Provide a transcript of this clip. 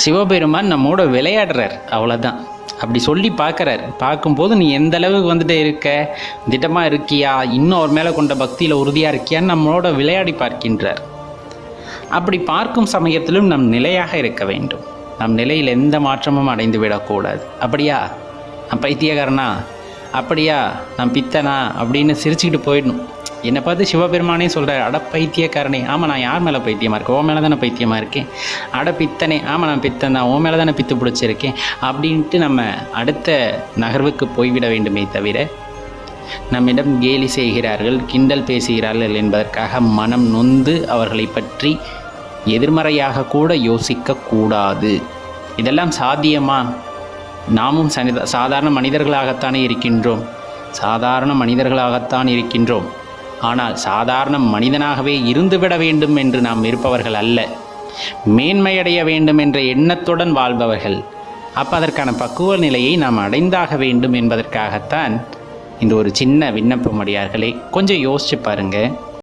சிவபெருமான் நம்மோட விளையாடுறார், அவ்வளோதான். அப்படி சொல்லி பார்க்குறார். பார்க்கும்போது நீ எந்த அளவுக்கு வந்துட்டு இருக்க, திட்டமாக இருக்கியா, இன்னும் அவர் மேலே கொண்ட பக்தியில் உறுதியாக இருக்கியான்னு நம்மளோட விளையாடி பார்க்கின்றார். அப்படி பார்க்கும் சமயத்திலும் நம் நிலையாக இருக்க வேண்டும். நம் நிலையில் எந்த மாற்றமும் அடைந்து விடக்கூடாது. அப்படியா நான் பைத்தியக்காரனா, அப்படியா நான் பித்தனா அப்படின்னு சிரிச்சுக்கிட்டு போயிடணும். என்னை பார்த்து சிவபெருமானே சொல்கிறார், அட பைத்தியக்காரனே, ஆமாம் நான் யார் மேலே பைத்தியமாக இருக்கேன், ஓ மேலே தானே பைத்தியமாக இருக்கேன். அட பித்தனே, ஆமாம் நான் பித்தன் தான், ஓ மேலே தானே பித்து பிடிச்சிருக்கேன் அப்படின்ட்டு நம்ம அடுத்த நகர்வுக்கு போய்விட வேண்டுமே தவிர, நம்மிடம் கேலி செய்கிறார்கள், கிண்டல் பேசுகிறார்கள் என்பதற்காக மனம் நொந்து அவர்களை பற்றி எதிர்மறையாக கூட யோசிக்கக்கூடாது. இதெல்லாம் சாத்தியமா? நாமும் சாதாரண மனிதர்களாகத்தானே இருக்கின்றோம், சாதாரண மனிதர்களாகத்தான் இருக்கின்றோம். ஆனால் சாதாரண மனிதனாகவே இருந்துவிட வேண்டும் என்று நாம் இருப்பவர்கள் அல்ல, மேன்மையடைய வேண்டும் என்ற எண்ணத்துடன் வாழ்பவர்கள். அப்போ அதற்கான பக்குவ நிலையை நாம் அடைந்தாக வேண்டும் என்பதற்காகத்தான் இந்த ஒரு சின்ன விண்ணப்பம். அடியார்களே, கொஞ்சம் யோசிச்சு பாருங்கள்.